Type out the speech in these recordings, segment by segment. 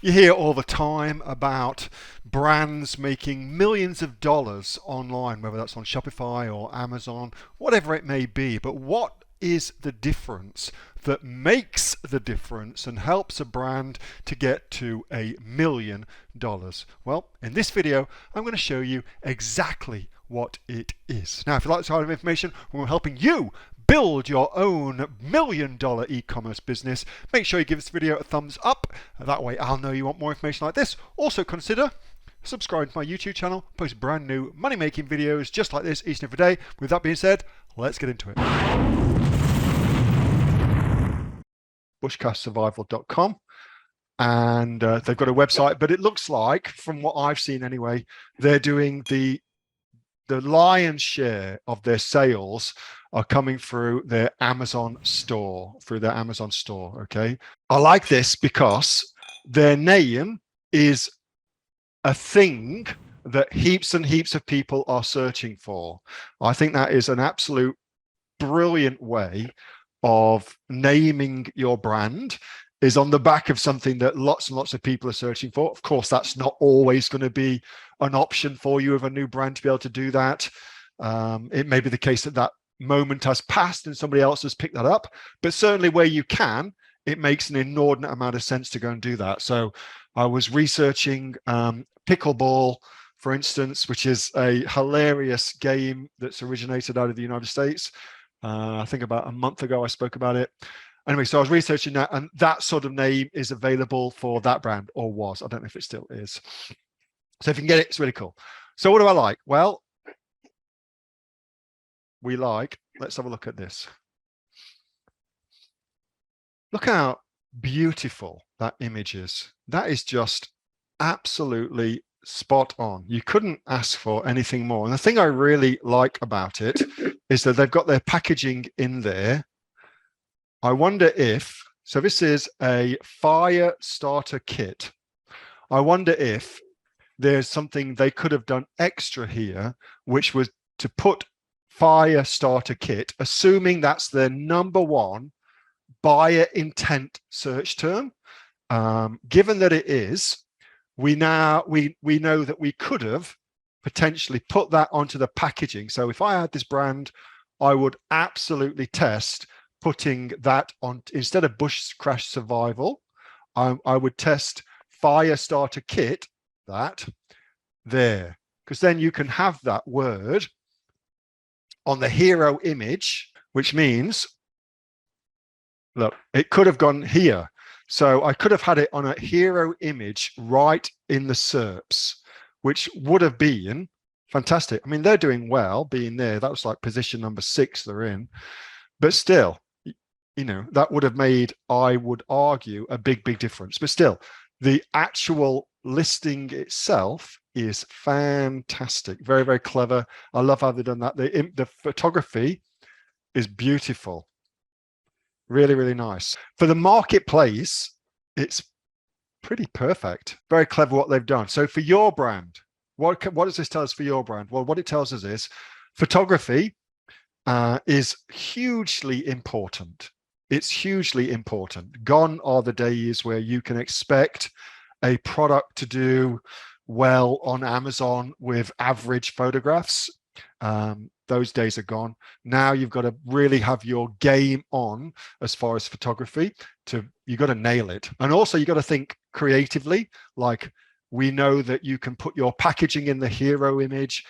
You hear all the time about brands making millions of dollars online, whether that's on Shopify or Amazon, whatever it may be. But what is the difference that makes the difference and helps a brand to get to $1 million? Well, in this video, I'm going to show you exactly what it is. Now, if you'd like this kind of information, we're helping you build your own $1 million e-commerce business, make sure you give this video a thumbs up. That way I'll know you want more information like this. Also consider subscribing to my YouTube channel. I post brand new money making videos just like this each and every day. With that being said, let's get into it. bushcraftsurvival.com, and they've got a website, but it looks like, from what I've seen anyway, they're doing the lion's share of their sales are coming through their Amazon store, okay? I like this because their name is a thing that heaps and heaps of people are searching for. I think that is an absolute brilliant way of naming your brand, is on the back of something that lots and lots of people are searching for. Of course, that's not always going to be an option for you of a new brand to be able to do that. It may be the case that that moment has passed and somebody else has picked that up, but certainly where you can, it makes an inordinate amount of sense to go and do that. So I was researching pickleball, for instance, which is a hilarious game that's originated out of the United States. I think about a month ago I spoke about it. Anyway, so I was researching that, and that sort of name is available for that brand, or was. I don't know if it still is. So if you can get it, it's really cool. So what do I like? Well, let's have a look at this. Look how beautiful that image is. That is just absolutely spot on. You couldn't ask for anything more. And the thing I really like about it is that they've got their packaging in there. I wonder if, so this is a fire starter kit. I wonder if there's something they could have done extra here, which was to put fire starter kit, assuming that's their #1 buyer intent search term. Given that it is, we know that we could have potentially put that onto the packaging. So if I had this brand, I would absolutely test putting that on, instead of bushcraft survival, I would test fire starter kit, that there, because then you can have that word on the hero image, which means, look, it could have gone here. So I could have had it on a hero image right in the SERPs, which would have been fantastic. I mean, they're doing well being there. That was like position #6 they're in, but still, you know, that would have made, I would argue, a big difference. But still, the actual listing itself is fantastic. Very clever. I love how they've done that. The photography is beautiful. Really nice. For the marketplace, it's pretty perfect. Very clever what they've done. So for your brand, what does this tell us for your brand? Well, what it tells us is photography is hugely important. It's hugely important. Gone are the days where you can expect a product to do well on Amazon with average photographs. Those days are gone. Now you've got to really have your game on as far as photography. You got to nail it. And also you got to think creatively. Like, we know that you can put your packaging in the hero image.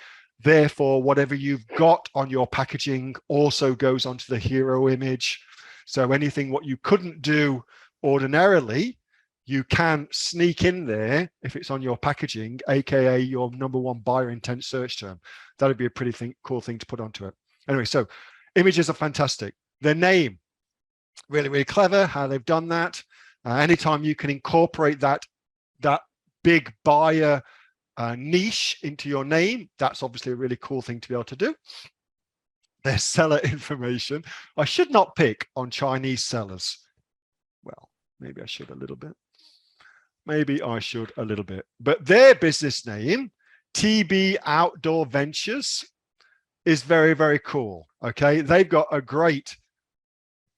Therefore, whatever you've got on your packaging also goes onto the hero image. So anything what you couldn't do ordinarily, you can sneak in there if it's on your packaging, aka your #1 buyer intent search term. That'd be a pretty cool thing to put onto it. Anyway, so images are fantastic. Their name, really clever how they've done that. Anytime you can incorporate that big buyer niche into your name, that's obviously a really cool thing to be able to do. Their seller information. I should not pick on Chinese sellers. Well, maybe I should a little bit. But their business name, TB Outdoor Ventures, is very cool. Okay, they've got a great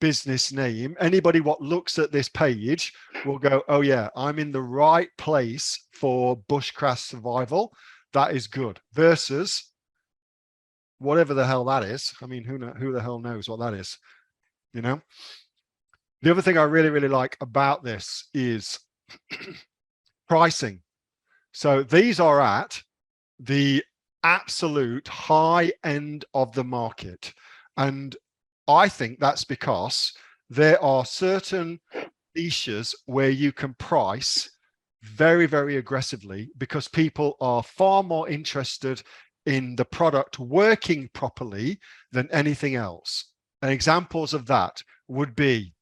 business name, anybody what looks at this page will go, oh yeah, I'm in the right place for bushcraft survival. That is good. Versus whatever the hell that is. I mean, who the hell knows what that is, you know? The other thing I really, really like about this is pricing. So these are at the absolute high end of the market. And I think that's because there are certain niches where you can price very, very aggressively because people are far more interested in the product working properly than anything else. And examples of that would be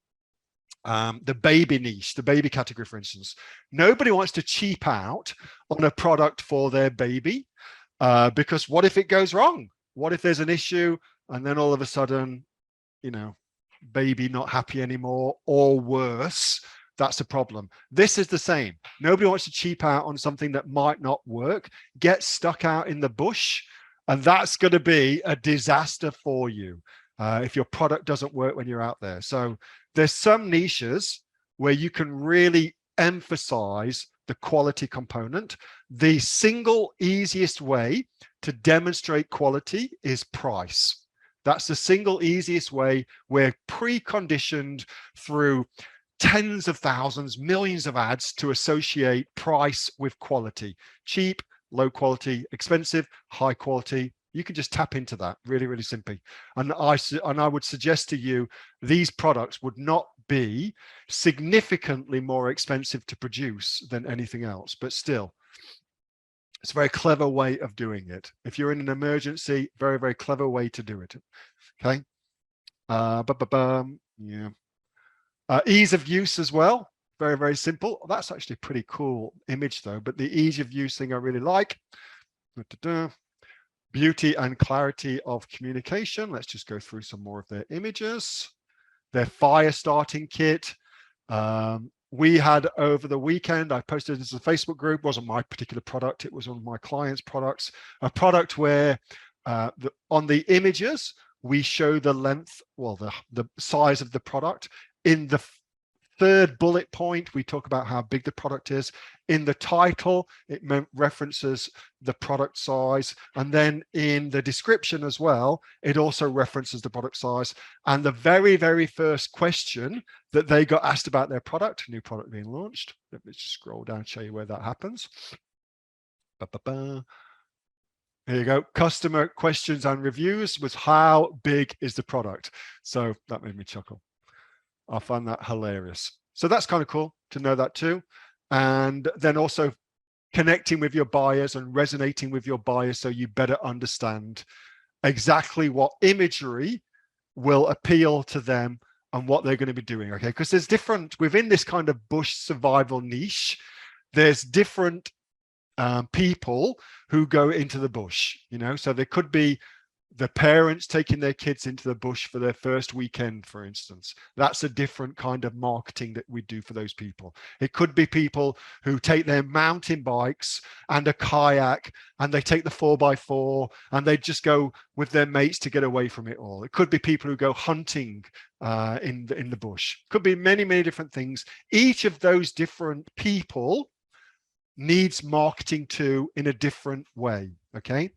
the baby niche, the baby category, for instance. Nobody wants to cheap out on a product for their baby because what if it goes wrong? What if there's an issue and then all of a sudden, you know, baby not happy anymore, or worse, that's a problem. This is the same. Nobody wants to cheap out on something that might not work, get stuck out in the bush, and that's going to be a disaster for you if your product doesn't work when you're out there. So there's some niches where you can really emphasize the quality component. The single easiest way to demonstrate quality is price. That's the single easiest way. We're preconditioned through tens of thousands, millions of ads to associate price with quality. Cheap, low quality, expensive, high quality. You can just tap into that really, really simply. And I would suggest to you, these products would not be significantly more expensive to produce than anything else, but still, it's a very clever way of doing it. If you're in an emergency, very, very clever way to do it. Okay. Yeah. Ease of use as well. Very, very simple. That's actually a pretty cool image though, but the ease of use thing I really like. Beauty and clarity of communication. Let's just go through some more of their images. Their fire starting kit. We had over the weekend, I posted this in a Facebook group, it wasn't my particular product, it was one of my clients' products, a product where on the images, we show the length, well, the size of the product. In the third bullet point, we talk about how big the product is. In the title, it references the product size. And then in the description as well, it also references the product size. And the very, very first question that they got asked about their product, new product being launched. Let me just scroll down and show you where that happens. Here you go. Customer questions and reviews was how big is the product? So that made me chuckle. I find that hilarious. So that's kind of cool to know that too. And then also connecting with your buyers and resonating with your buyers so you better understand exactly what imagery will appeal to them and what they're going to be doing. Okay, because there's different within this kind of bush survival niche, there's different people who go into the bush, you know, so there could be the parents taking their kids into the bush for their first weekend, for instance. That's a different kind of marketing that we do for those people. It could be people who take their mountain bikes and a kayak and they take the 4x4 and they just go with their mates to get away from it all. It could be people who go hunting in the bush. Could be many, many different things. Each of those different people needs marketing to in a different way, okay?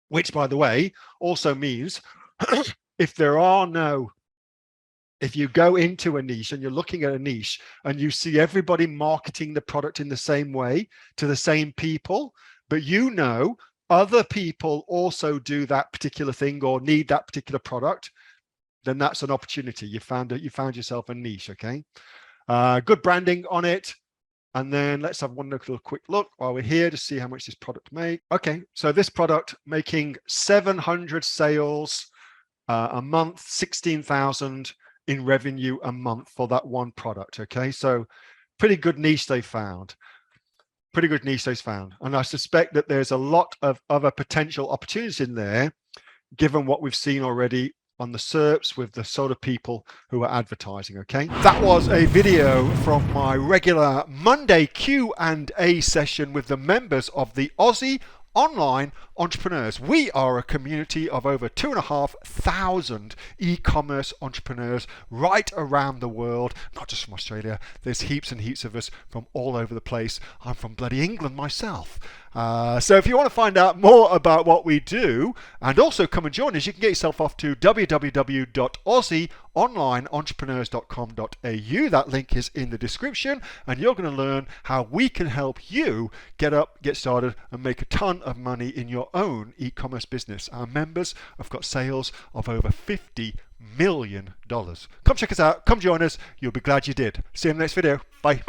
Which, by the way, also means if you go into a niche and you're looking at a niche and you see everybody marketing the product in the same way to the same people, but you know other people also do that particular thing or need that particular product, then that's an opportunity. You found yourself a niche, okay? Good branding on it. And then let's have one little quick look while we're here to see how much this product makes. Okay, so this product making 700 sales a month, 16,000 in revenue a month for that one product. Okay, so pretty good niche they found. Pretty good niche they found. And I suspect that there's a lot of other potential opportunities in there, given what we've seen already on the SERPs with the sort of people who are advertising. Okay, that was a video from my regular Monday Q&A session with the members of the Aussie online entrepreneurs. We are a community of over 2,500 e-commerce entrepreneurs right around the world, not just from Australia. There's heaps and heaps of us from all over the place. I'm from bloody England myself. So if you want to find out more about what we do and also come and join us, you can get yourself off to www.aussieonlineentrepreneurs.com.au. That link is in the description, and you're going to learn how we can help you get started and make a ton of money in your own e-commerce business. Our members have got sales of over $50 million. Come check us out. Come join us. You'll be glad you did. See you in the next video. Bye.